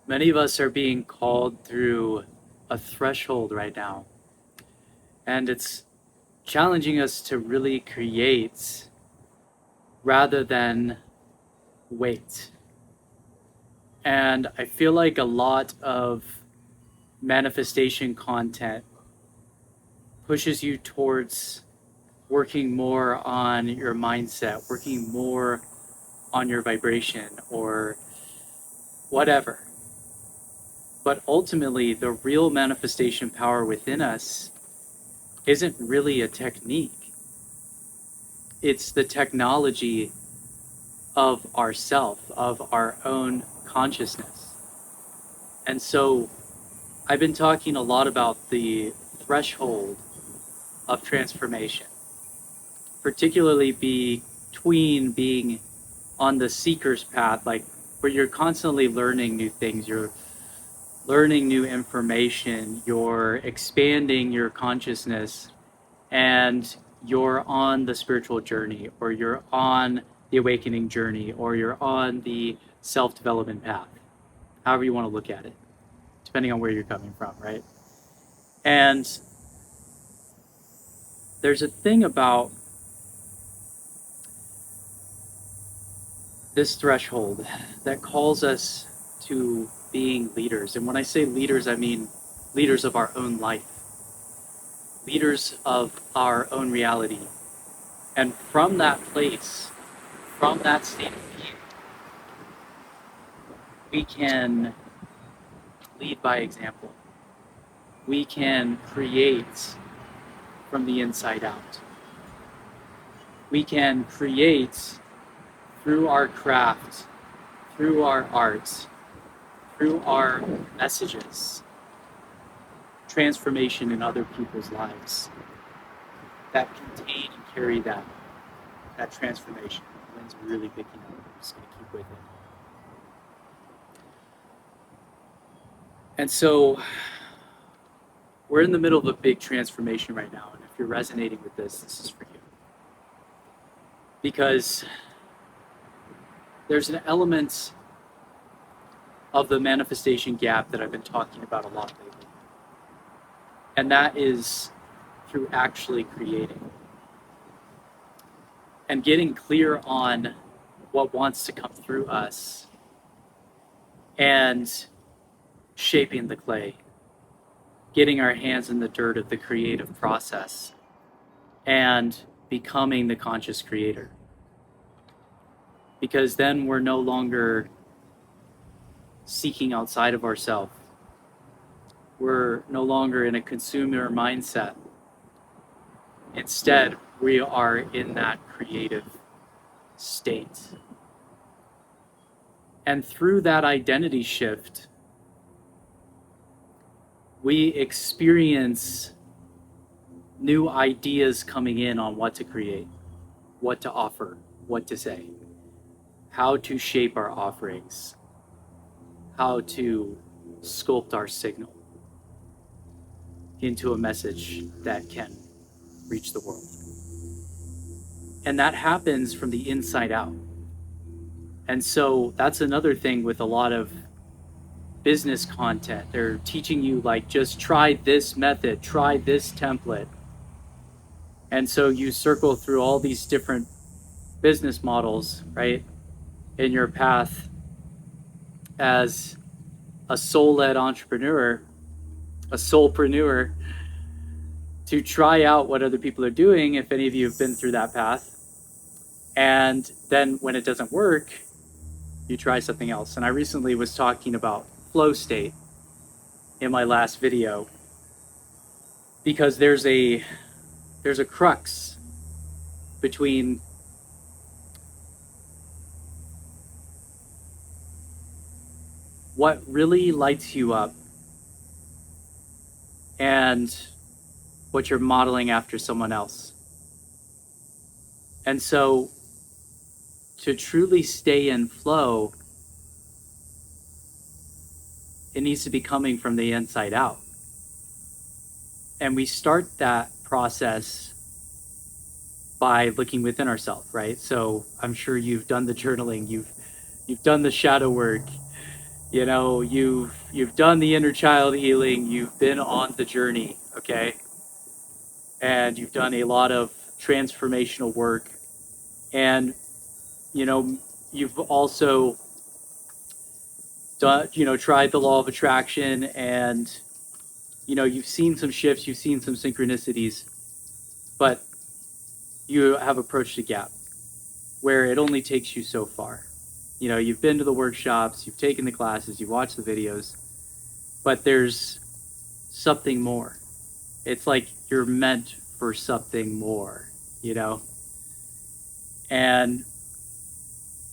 Many of us are being called through a threshold right now, and it's challenging us to really create rather than wait. And I feel like a lot of manifestation content pushes you towards working more on your mindset, working more on your vibration or whatever. But ultimately, the real manifestation power within us isn't really a technique. It's the technology of ourself, of our own consciousness. And so I've been talking a lot about the threshold of transformation, particularly between being on the seeker's path, like where you're constantly learning new things, you're learning new information, you're expanding your consciousness, and you're on the spiritual journey, or you're on the awakening journey, or you're on the self development path, however you want to look at it, depending on where you're coming from, right? And there's a thing about this threshold that calls us to being leaders. And when I say leaders, I mean leaders of our own life, leaders of our own reality. And from that place, from that state of being, we can lead by example. We can create from the inside out. We can create through our craft, through our art, through our messages, transformation in other people's lives that contain and carry that transformation. Wind's really picking up. I'm just going to keep with it. And so we're in the middle of a big transformation right now. And if you're resonating with this is for you. Because there's an element of the manifestation gap that I've been talking about a lot lately. And that is through actually creating and getting clear on what wants to come through us and shaping the clay, getting our hands in the dirt of the creative process and becoming the conscious creator. Because then we're no longer seeking outside of ourselves. We're no longer in a consumer mindset. Instead, we are in that creative state. And through that identity shift, we experience new ideas coming in on what to create, what to offer, what to say, how to shape our offerings, how to sculpt our signal into a message that can reach the world. And that happens from the inside out. And so that's another thing with a lot of business content. They're teaching you, like, just try this method, try this template. And so you circle through all these different business models, right, in your path as a soul-led entrepreneur, a soulpreneur, to try out what other people are doing, if any of you have been through that path. And then when it doesn't work, you try something else. And I recently was talking about flow state in my last video, because there's a crux between what really lights you up and what you're modeling after someone else. And so to truly stay in flow, it needs to be coming from the inside out. And we start that process by looking within ourselves, right? So I'm sure you've done the journaling, you've done the shadow work, You know, you've done the inner child healing, you've been on the journey, okay? And you've done a lot of transformational work. And, you know, you've also done, tried the law of attraction, and, you've seen some shifts, you've seen some synchronicities, but you have approached a gap where it only takes you so far. You've been to the workshops, you've taken the classes, you've watched the videos, but there's something more. It's like you're meant for something more, And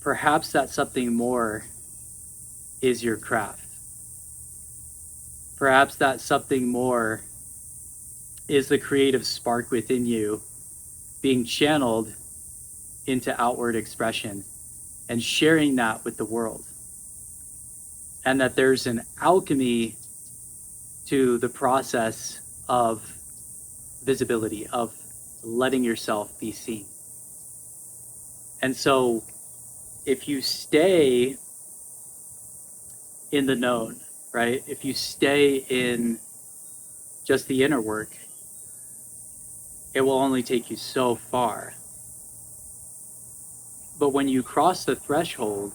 perhaps that something more is your craft. Perhaps that something more is the creative spark within you being channeled into outward expression and sharing that with the world. And that there's an alchemy to the process of visibility, of letting yourself be seen. And so if you stay in the known, right? If you stay in just the inner work, it will only take you so far. But when you cross the threshold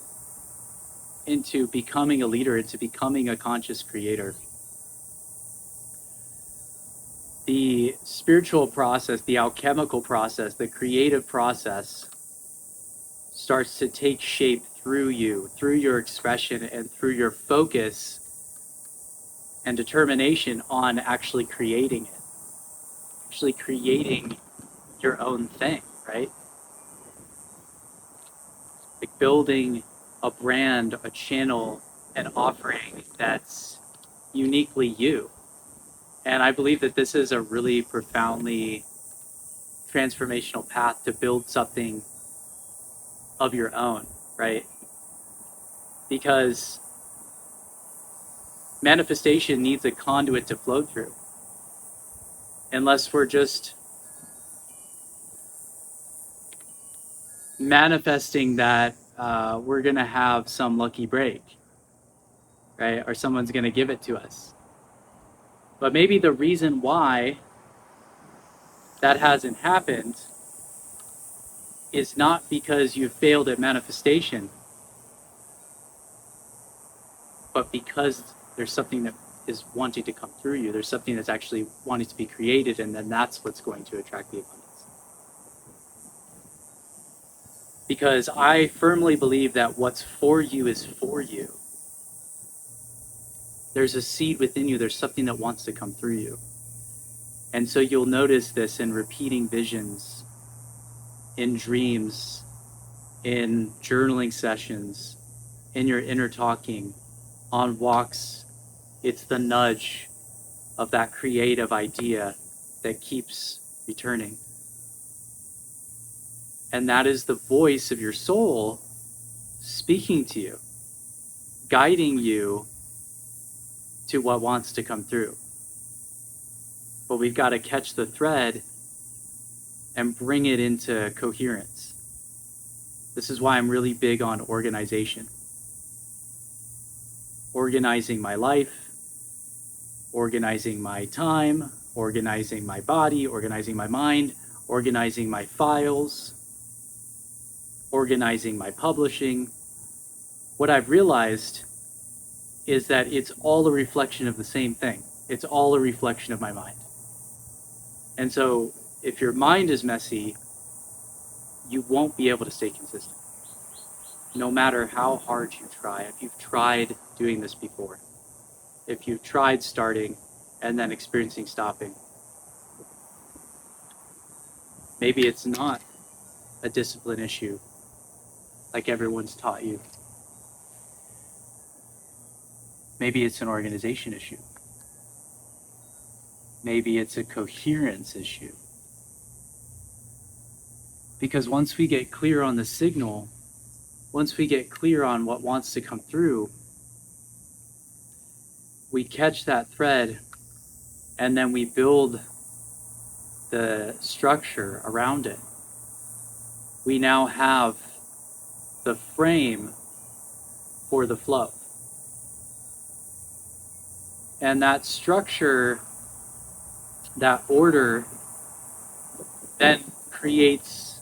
into becoming a leader, into becoming a conscious creator, the spiritual process, the alchemical process, the creative process starts to take shape through you, through your expression, and through your focus and determination on actually creating it, actually creating your own thing, right? Like building a brand, a channel, an offering that's uniquely you. And I believe that this is a really profoundly transformational path to build something of your own, right? Because manifestation needs a conduit to flow through. Unless we're just manifesting that we're going to have some lucky break, right? Or someone's going to give it to us. But maybe the reason why that hasn't happened is not because you failed at manifestation, but because there's something that is wanting to come through you. There's something that's actually wanting to be created, and then that's what's going to attract the abundance. Because I firmly believe that what's for you is for you. There's a seed within you. There's something that wants to come through you. And so you'll notice this in repeating visions, in dreams, in journaling sessions, in your inner talking, on walks. It's the nudge of that creative idea that keeps returning. And that is the voice of your soul speaking to you, guiding you to what wants to come through. But we've got to catch the thread and bring it into coherence. This is why I'm really big on organization. Organizing my life, organizing my time, organizing my body, organizing my mind, organizing my files, organizing my publishing. What I've realized is that it's all a reflection of the same thing. It's all a reflection of my mind. And so if your mind is messy, you won't be able to stay consistent. No matter how hard you try, if you've tried doing this before, if you've tried starting and then experiencing stopping, maybe it's not a discipline issue like everyone's taught you. Maybe it's an organization issue. Maybe it's a coherence issue. Because once we get clear on the signal, once we get clear on what wants to come through, we catch that thread and then we build the structure around it. We now have the frame for the flow. And that structure, that order, then creates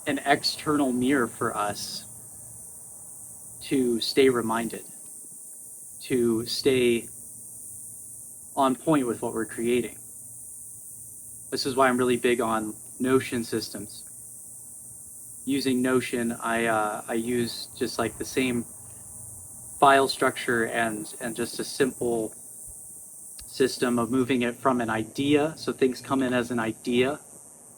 an external mirror for us to stay reminded, to stay on point with what we're creating. This is why I'm really big on Notion systems. Using Notion, I use just like the same file structure and just a simple system of moving it from an idea. So things come in as an idea,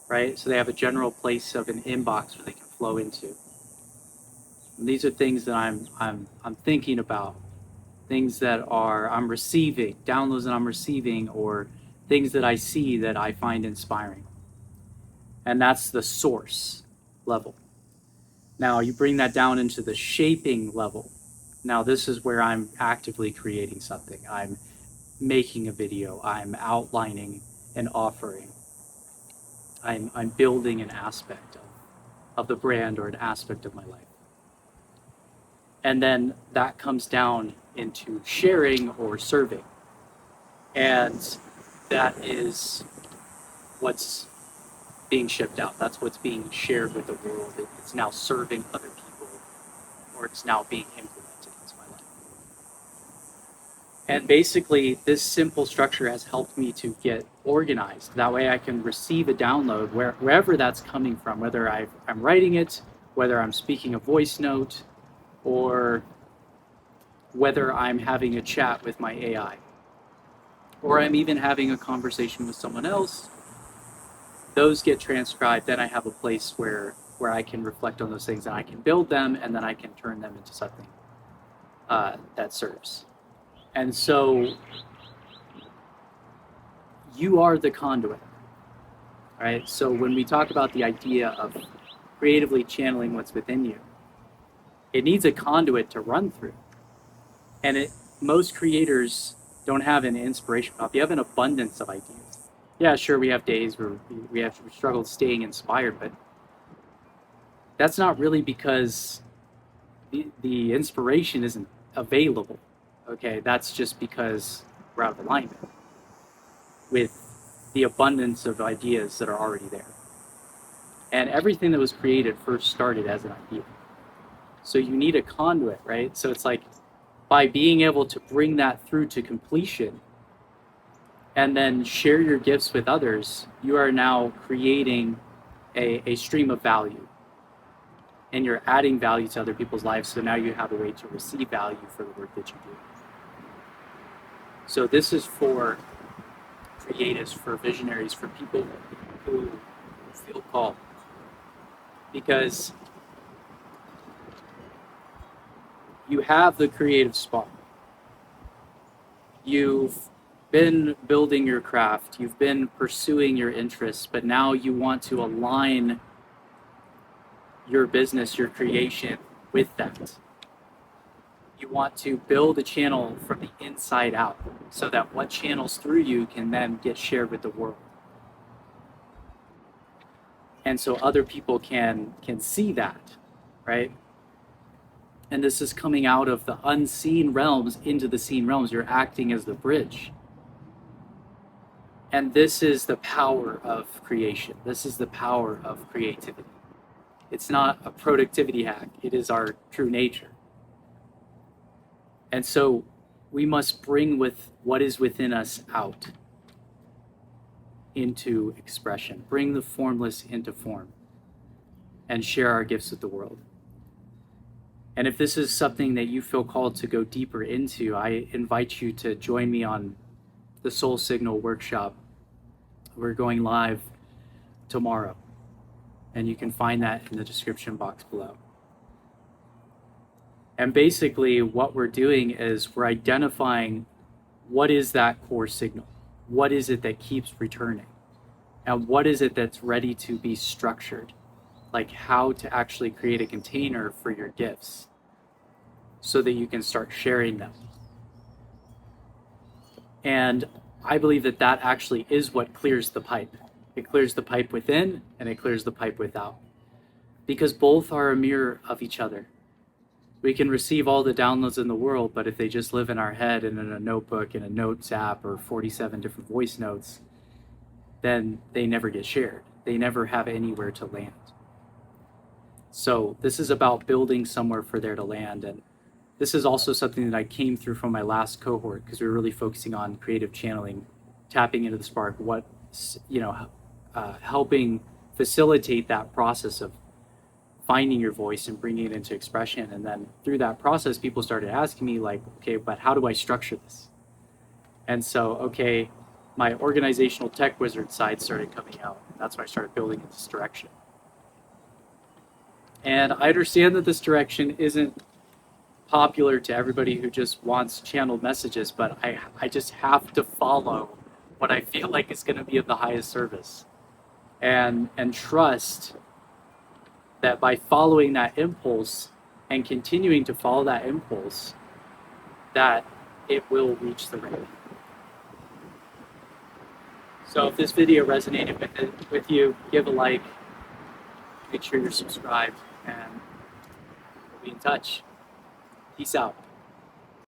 right? So they have a general place of an inbox where they can flow into. And these are things that I'm thinking about, things that I'm receiving, downloads that I'm receiving, or things that I see that I find inspiring. And that's the source level. Now you bring that down into the shaping level. Now this is where I'm actively creating something. I'm making a video. I'm outlining an offering. I'm building an aspect of the brand or an aspect of my life. And then that comes down into sharing or serving. And that is what's being shipped out. That's what's being shared with the world. It's now serving other people, or it's now being implemented into my life. And basically, this simple structure has helped me to get organized. That way I can receive a download wherever that's coming from, whether I'm writing it, whether I'm speaking a voice note, or whether I'm having a chat with my AI, or I'm even having a conversation with someone else. Those get transcribed. Then I have a place where I can reflect on those things and I can build them, and then I can turn them into something that serves. And so you are the conduit, right? So when we talk about the idea of creatively channeling what's within you, it needs a conduit to run through. And most creators don't have an inspiration pump. You have an abundance of ideas. Yeah, sure, we have days where we struggle staying inspired, but that's not really because the inspiration isn't available. Okay, that's just because we're out of alignment with the abundance of ideas that are already there. And everything that was created first started as an idea. So you need a conduit, right? So it's like by being able to bring that through to completion and then share your gifts with others, you are now creating a stream of value. And you're adding value to other people's lives, so now you have a way to receive value for the work that you do. So this is for creatives, for visionaries, for people who feel called. Because you have the creative spark. You've been building your craft, you've been pursuing your interests, but now you want to align your business, your creation with that. You want to build a channel from the inside out so that what channels through you can then get shared with the world. And so other people can see that, right? And this is coming out of the unseen realms into the seen realms. You're acting as the bridge. And this is the power of creation. This is the power of creativity. It's not a productivity hack. It is our true nature. And so we must bring with what is within us out into expression. Bring the formless into form and share our gifts with the world. And if this is something that you feel called to go deeper into, I invite you to join me on the Soul Signal workshop. We're going live tomorrow, and you can find that in the description box below. And basically what we're doing is we're identifying what is that core signal? What is it that keeps returning? And what is it that's ready to be structured? Like how to actually create a container for your gifts so that you can start sharing them. And I believe that that actually is what clears the pipe. It clears the pipe within and it clears the pipe without. Because both are a mirror of each other. We can receive all the downloads in the world, but if they just live in our head and in a notebook, in a notes app, or 47 different voice notes, then they never get shared. They never have anywhere to land. So this is about building somewhere for there to land. And this is also something that I came through from my last cohort, because we were really focusing on creative channeling, tapping into the spark, helping facilitate that process of finding your voice and bringing it into expression. And then through that process, people started asking me like, okay, but how do I structure this? And so, okay, my organizational tech wizard side started coming out. That's why I started building in this direction. And I understand that this direction isn't popular to everybody who just wants channeled messages, but I just have to follow what I feel like is going to be of the highest service, and trust that by following that impulse and continuing to follow that impulse, that it will reach the right. So if this video resonated with you, give a like, make sure you're subscribed, and we'll be in touch. Peace out.